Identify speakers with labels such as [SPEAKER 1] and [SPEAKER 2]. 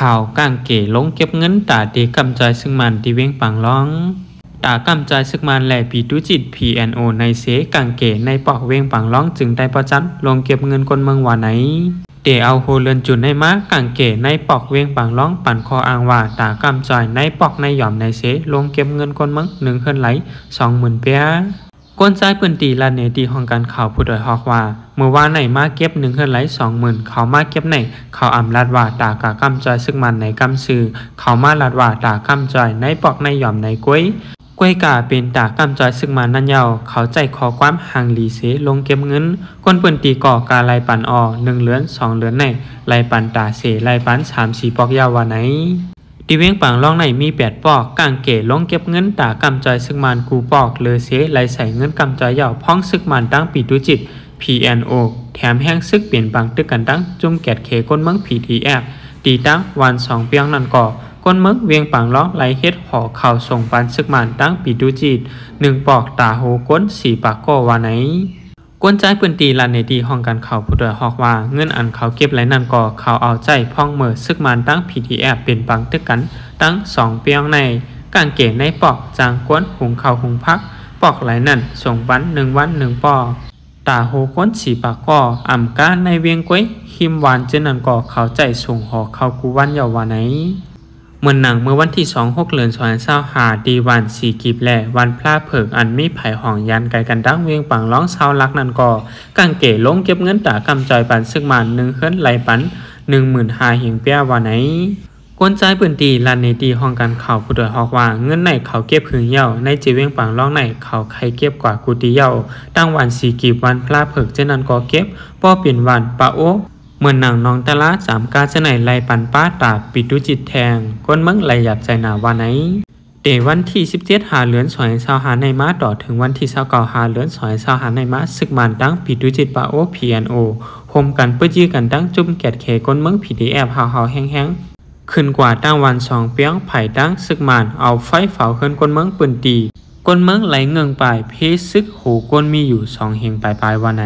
[SPEAKER 1] ข่าวก้างเก๋ลงเก็บเงินตาเดกำจอยซึ่งมันที่เวียงปังร้องตากำจอยซึ่งมันแหล่ปีตุจิต PNO ในเสกังเก๋ในปอกเวียงปังร้องจึงได้ประจันลงเก็บเงินคนเมืองว่าไหนเดเอาโฮเลือนจุนในม้ากังเก๋ในปอกเวียงปังร้องปั่นคออ้างว่าตากำจอยในปอกในหย่อมในเสลงเก็บเงินคนเมือง1 เฮิรนไหล 20,000 เปียก้นใจปืนตีลาเนตีห้องการข่าวผู้ดอยฮอกว่าเมื่อวานไหนมาเก็บ1 เฮิรนไหล 20,000เขามาเก็บไหนเขาอำลาดว่าตากากำจอยซึ่งมันในกำซื้อเขามาลาดว่าตากำจอยในปอกในหย่อมในกล้วยกาเป็นตากำจอยซึ่งมันนั่นเยาเขาใจขอความห่างหลีเสลงเก็บเงินก้นปืนตีก่อกาไลปัน1 เหรียญ 2 เหรียญในไลปันตาเสไลปัน3-4 ปอกยาวว่าไหนที่เวียงปังล่องในมี8 ปอกกางเก๋ลงเก็บเงินตากำจอยซึ่งมันกูปอกเลอเสไลใส่เงินกำจอยยาวพ้องซึกมันตั้งปีตุจิต PNO แถมแห้งซึกเปลี่ยนปังตึกกันตั้งจุ่มแกดเขก้นเมือง PTF ตีตั้งวัน2 เปียงนั่นก่อก้นเมืองเวียงปังล่องไหลเฮ็ดห่อข่าวส่งปันซึกมันตั้งปีตุจิต1 ปอกตาโหก้น4 ปากก่อว่าไหนก้นใจปืนตีลานในดีห้องการข่าวผู้ดอยฮอกว่าเงินอันเขาเก็บไหลนั่นก่อเขาเอาใจพ่องเมื่อซึกมันตั้ง PTF เป็นปังตึกกันตั้ง2 เปียงในกางเกงในปอกจางก้นหุงข้าวหุงพักปอกไหลนั่นส่งปัน1 วัน 1 ปอกตาโหก้น4 ปากก่ออ่ำก้าในเวียงก้วยหิมหวานเจนันก่อเขาใจส่งห่อเขากูวันยาวว่าไหนเมื่อหนังเมื่อวันที่26 เดือน2025ดีวัน4 กีบแหล่วันพระเผิกอันมีไผ่ห่องยันไกลกันดังเวียงปังร้องเศร้าลักนั่นก่อกางเก๋ลงเก็บเงินตากำจอยปันซึ่งมัน1 เฮิรนไหลปัน 15,000 เหียงเปียว่าไหนก้นใจปืนตีลานในตีห้องการข่าวผู้ดอยฮอกว่าเงินในเขาเก็บหึงเย่าในจีเวียงปังร้องในเขาใครเก็บกว่ากูตีเย่าตั้งวัน4 กีบวันพระเผิกเจนันก่อเก็บป้อเปลี่ยนวันปะโอเมื่อหนังน้องตะละ3 กาจะไหนไล่ปันป้าตาปิดุจิตแทงก้นเมืองไหลหยับใจหนาว่าไหนเดวันที่17 หาเลือน2025ในม้าต่อถึงวันที่29 หาเลือน2025ในม้าซึกมันตั้งปิดุจิตปะโอ PNO โฮมกันเพื่อยื้อกันตั้งจุ่มแกดเขก้นเมือง PTF เฮาแห้งขึ้นกว่าตั้งวัน2 เปียงไผ่ตั้งซึกมันเอาไฟเฝ้าเฮิรนก้นเมืองปืนตีก้นเมืองไหลเงิงปลายเพซึกหูก้นมีอยู่2 เฮงปลายว่าไหน